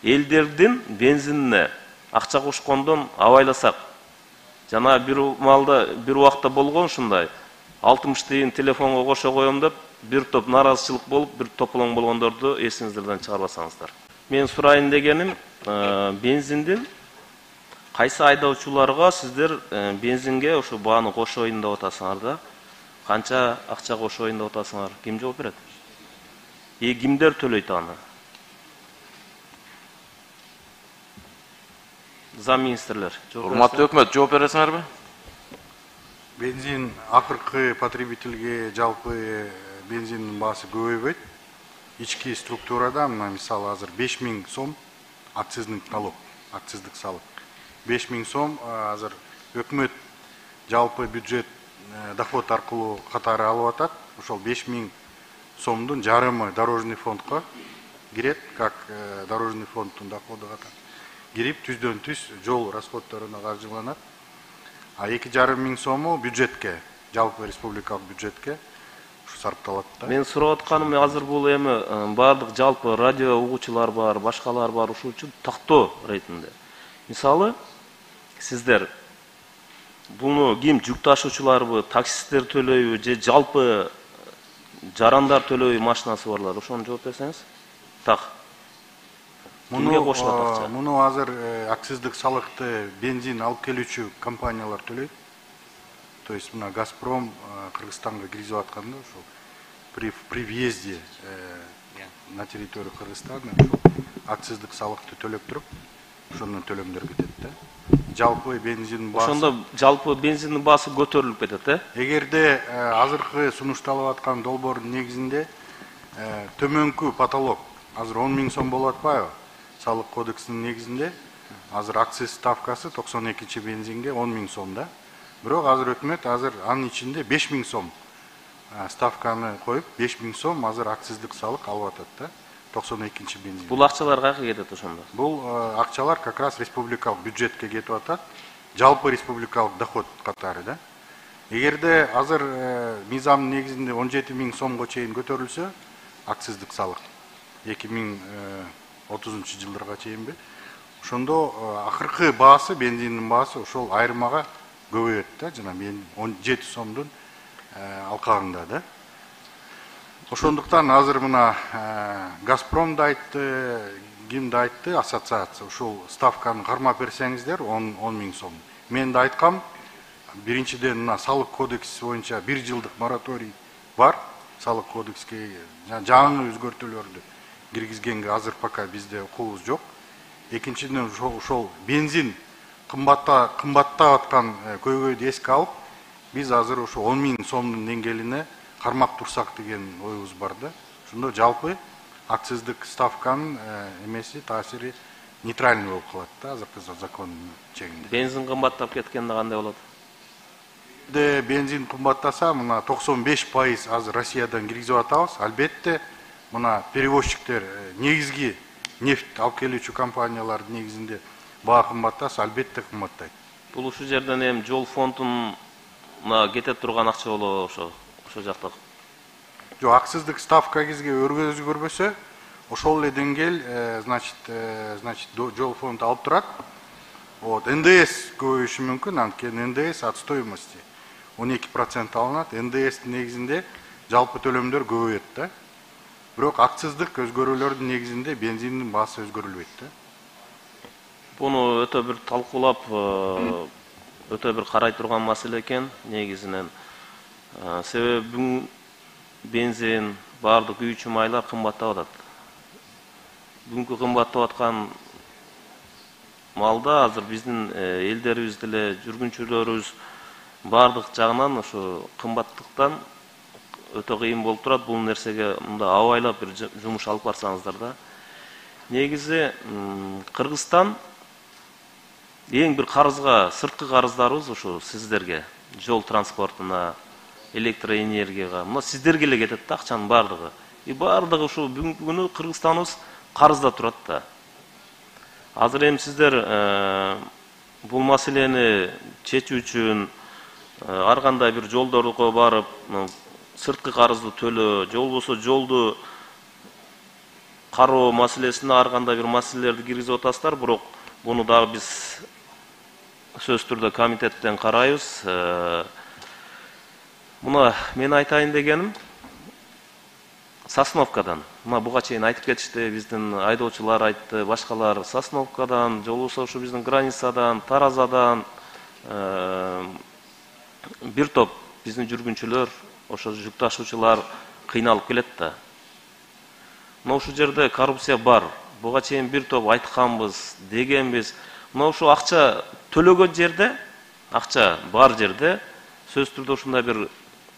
элдердин бензинине акча кошкондон абайласак, жана бир маалда бир убакта болгон ушундай 60 тыйын телефонго кошо коем деп бир топ наразычылык болуп, бир тополоң болгондорду эсиңиздерден чыгарбасаңыздар. Мен сурайын дегеним, бензиндин кайсы айдоочуларга сиздер бензинге ошо бааны кошоюн деп атасыңар да, канча акча кошоюн деп атасыңар, ким жооп берет? Кимдер төлөйт аны? Зам министрлер. Урматтуу өкмөт, жооп бересиңерби? Бензин акыркы потребительге жалпы бензиндин баасы көбөйбөйт. Ички структурада мына мисалы азыр 5000 сом акциздик налог, акциздик салык. 5000 сом азыр өкмөт жалпы бюджет доход аркылуу катары алып атат. Ошол 5000 сомдун жарымы дорожный фондко кирет, как дорожный фонддун доходу катары. Кирип түздөн түз жол расходторуна каржыланат. А 2,5 сому бюджетке, жалпы республикалык бюджетке сарпталат да. Мен сурап атканым азыр бул эми бардык жалпы радио угуучулар бар, башкалар бар, ушул үчүн тактоо ретинде. Мисалы, сиздер буну ким жүк ташуучуларбы, таксисттер төлөйбү же жалпы жарандар төлөйбү машинасы барлар? Ошону жооп берсеңиз. Так. Муну азыр акциздик салыкты бензин алып келүүчү компаниялар төлөйт. То есть мына Газпром Кыргызстанга киргизип атканда ошол при въезде на территорию Кыргызстана акциздик салыкты төлөп туруп, ошондон төлөмдөр кетет да. Жалпы бензин баасы. Ошондо жалпы бензиндин баасы көтөрүлүп кетет, Эгерде азыркы сунушталып аткан долбоордун негизинде төмөнкү потолок азыр 10.000 сом болуп атпайбы? Салык кодексинин негизинде азыр акциз ставкасы 92 бензинге 10.000 сом да. Бирок азыр өкмөт азыр анын ичинде 5.000 сом ставканы коюп, 5.000 сом азыр акциздик салык алып атат да. 92 бензин. Бул акчалар кайерге кетет ошондо? Бул акчалар как раз республикалык бюджетке кетип атат. Жалпы республикалык доход катары да. Эгерде азыр мыйзамдын негизинде 17.000 сомго чейин көтөрүлсө акциздик салык 2030 жылдарга чейинби, ошондо акыркы баасы бензиндин баасы ошол айырмага көбөйөт да, жана 17 сомдун алкагында да. Ошондуктан азыр мына Газпром да айтты, ким да айтты, ассоциация ошол ставканы кармап берсеңиздер 10.000 сом. Мен да айткам, биринчиден мына салык кодекси боюнча 1 жылдык мораторий бар, салык кодекске жаңы өзгөртүүлөрдү киргизгенге азыр пока бизде укугубуз жок. Экинчиден ошол бензин кымбаттап аткан көйгөйдү эске алып, биз азыр ошо 10.000 сомдун деңгээлине кармап турсак деген оюбуз бар да. Ошондо жалпы акциздик ставканын эмеси таасири нейтральный болуп калат да, азыркы закондун чегинде. Бензин кымбаттап кеткенде кандай болот? Бензин кымбаттаса, мына 95% азыр Россиядан киргизип атабыз. Албетте, мына перевозчиктер негизги нефть алып келүүчү компаниялардын негизинде баа кымбаттаса, албетте кымбаттайт. Бул ушул жерден эми жол фондуна кете турган акча болобу ошо жакта? Жок, акциздик ставка кезге өзгөрбөсө, ошол эле деңгээл, значит, жол фонд алып турат. Вот, НДС көбөйүшү мүмкүн, анткени НДС от стоимости 12% алынат. НДС негизинде жалпы төлөмдөр көбөйөт да. Бирок акциздик өзгөрүүлөрдүн негизинде бензиндин баасы өзгөрүлбөйт да. Буну өтө бир талкуулап, өтө бир карай турган маселе экен негизинен. Себеби бензин, баардык күйүүчү майлар кымбаттап атат. Бүгүнкү кымбаттап аткан малда азыр биздин элдерибиз деле жүргүнчүлөрүбүз баардык жагынан ошо кымбаттыктан өтө кыйын болуп турат. Бул нерсеге мында абайлап бир жумуш алып барсаңыздар да. Негизи Кыргызстан эң бир карызга, сырткы карыздарыбыз ошо сиздерге, жол транспортуна, электроэнергияга, мына сиздерге эле кетет да акчанын баардыгы. Баардыгы ушул бүгүнкү күнү Кыргызстаныбыз карызда турат да. Азыр эми сиздер бул маселени чечүү үчүн ар кандай бир жолдорго барып, сырткы карызды төлөө, же болбосо жолду кароо маселесине ар кандай бир маселелерди киргизип атасыздар, бирок буну дагы биз сөзсүз түрдө комитеттен карайбыз. Мына мен айтайын дегеним, Сосновкадан, мына буга чейин айтып кетишти, биздин айдоочулар айтты, башкалар Сосновкадан, же болбосо ушу биздин границадан, Таразадан бир топ биздин жүргүнчүлөр, ошо жүк ташуучулар кыйналып келет да. Мына ушул жерде коррупция бар. Буга чейин бир топ айтканбыз, дегенбиз. Мына ушул акча төлөгөн жерде, акча бар жерде сөзсүз түрдө ушундай бир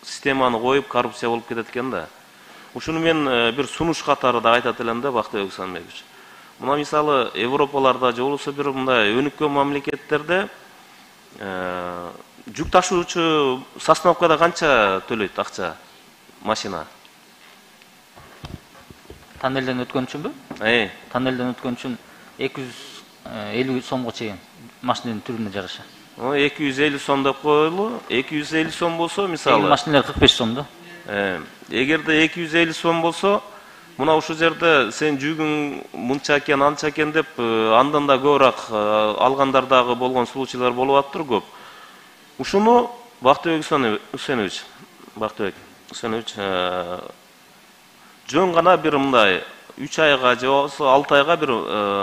системаны коюп коррупция болуп кетет экен да. Ушуну мен бир сунуш катары да айтат элем да, Бактыбек Усанбекович. Мына мисалы Европаларда же болбосо бир мындай өнүккөн мамлекеттерде жүк ташуучу Сосновкада канча төлөйт акча машина? Тоннелден өткөн үчүнбү? Тоннелден өткөн үчүн 250 сомго чейин машинанын түрүнө жараша. 250 сом деп коелу. 250 сом болсо мисалы машиналар 45 сом да. Эгерде 250 сом болсо, мына ушул жерде сен жүгүң мынча экен, анча экен деп андан да көбүрөөк алгандар дагы болгон случайлар болуп атыптыр көп. Ушуну Бактыбек Усенович, жөн гана бир мындай 3 айга же болбосо 6 айга бир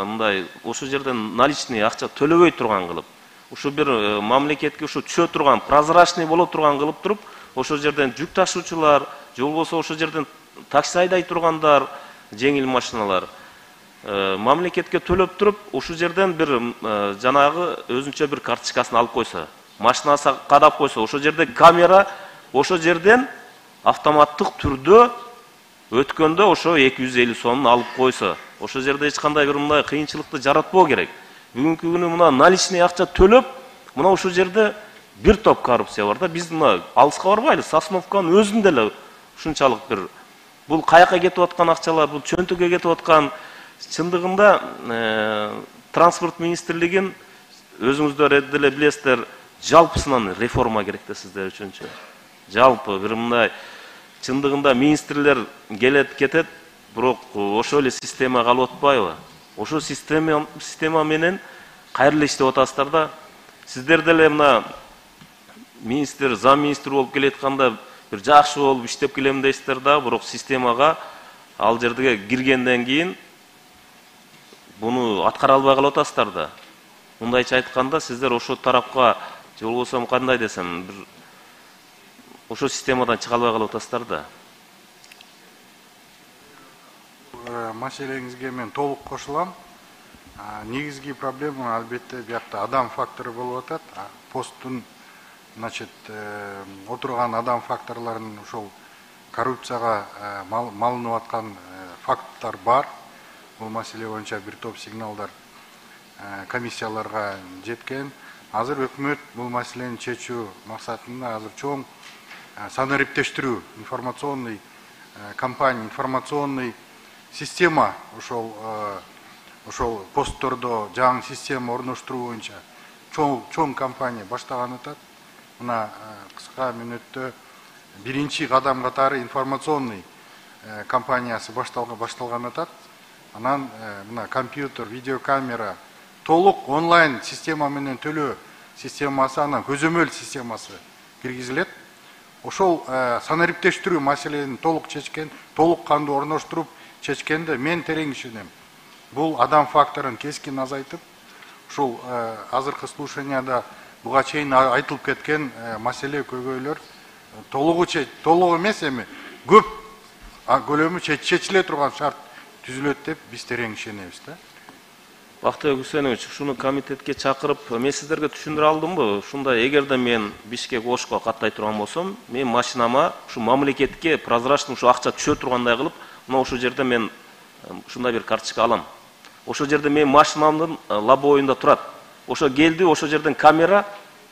мындай ошол жерден наличный акча төлөбөй турган кылып, ушу бир мамлекетке ушу түшө турган, прозрачный боло турган кылып туруп, ошол жерден жүк ташуучулар, же болбосо ошол жерден такси айдай тургандар, жеңил машиналар мамлекетке төлөп туруп, ушул жерден бир жанагы өзүнчө бир карточкасын алып койсо, машинасы кадап койсо, ошол жерде камера, ошол жерден автоматтык түрдө өткөндө ошо 250 сомун алып койсо, ошол жерде эч кандай бир мындай кыйынчылыкты жаратпоо керек. Бүгүнкү күнү мына наличный акча төлөп, мына ушул жерде бир топ коррупция бар да. Биз мына алыска барбайлы, Сосновканын өзүндө эле ушунчалык бир бул каяка кетип аткан акчалар, бул чөнтөгкө кетип аткан. Чындыгында транспорт министрлигин өзүңүздөр деле билесиздер, жалпысынан реформа керек да сиздер үчүнчү. Жалпы бир мындай чындыгында министрлер келет кетет, бирок ошол эле система калып атпайбы? Ошол система менен кайра иштеп атасыздар да. Сиздер деле мына министр, зам министр болуп келетканда бир жакшы болуп иштеп келем дейсиздер да, бирок системага ал жерге киргенден кийин буну аткара албай калып атасыздар да. Мындайча айтканда, сиздер ошол тарапка же болбосо кандай десем, бир ошол системадан чыга албай калып атасыздар да. Маселеңизге мен толук кошулам. Негизги проблема албетте биякта адам фактору болуп атат. Посттун отурган адам факторлорунун ошол коррупцияга малынып аткан факттар бар. Бул маселе боюнча бир топ сигналдар комиссияларга жеткен. Азыр өкмөт бул маселени чечүү максатында азыр чоң санариптештирүү, информационный компания, информационный система ошол посттордо жаңы система орноштуруу боюнча чоң компания баштаган атат. Мына кыска мүнөттө биринчи кадам катары информационный компаниясы башталган атат. Анан мына компьютер, видеокамера, толук онлайн система менен төлөө системасы, анан көзөмөл системасы киргизилет. Ошол санариптештирүү маселени толук чечкен, толук кандуу орноштуруп чечкенде мен терең ишенем. Бул адам факторун кескин азайтып, ушул азыркы слушанияда буга чейин айтылып кеткен маселе көйгөйлөр толугу эмес эми көп көлөмү чечиле турган шарт түзүлөт деп биз терең ишенебиз да. Бактыбек Усенович, ушуну комитетке чакырып, мен сиздерге түшүндүрө алдымбы? Ушундай эгерде мен Бишкек Ошко каттай турган болсом, мен машинама ушу мамлекетке прозрачный ушу акча түшө тургандай кылып, мына ушул жерде мен ушундай бир карточка алам. Ошол жерде мен машинамдын лобовойунда турат. Ошо келди, ошол жерден камера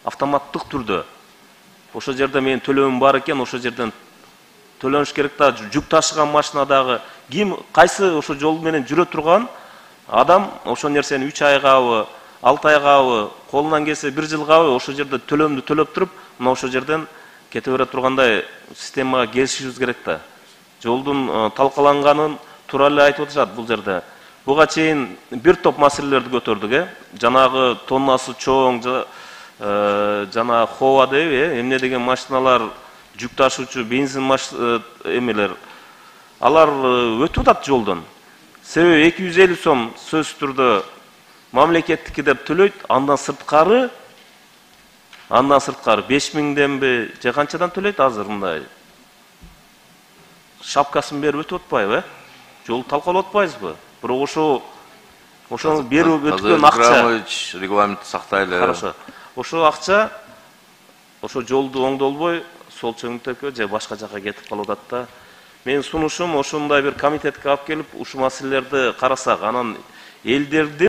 автоматтык түрдө. Ошол жерде менин төлөмүм бар экен, ошол жерден төлөнүш керек да. Жүк ташыган машинадагы ким кайсы ошо жол менен жүрө турган адам ошол нерсени 3 айгабы, 6 айгабы, колунан келсе 1 жылгабы ошол жерде төлөмдү төлөп туруп, мына ошол жерден кете бере тургандай системага келишибиз керек да. Жолдун талкаланганын туура эле айтып атышат бул жерде. Буга чейин бир топ маселелерди көтөрдүк, жанагы тоннасы чоң, жана хова дейби, эмне деген машиналар, жүк ташуучу, бензин эмелер. Алар өтүп атат жолдон. Себеби 250 сом сөзсүз түрдө мамлекеттики деп төлөйт, андан сырткары 5000денби же канчадан төлөйт азыр мындай. Шапкасын берип өтүп атпайбы? Жол талкалап атпайбызбы? Бирок ошону берип өткөн акча регламентти сактайлы. Хорошо. Ошо акча ошо жолду оңдолбой сол чөңтөккө же башка жака кетип калып атат да. Менин сунушум ошондой бир комитетке алып келип, ушул маселелерди карасак, анан элдердин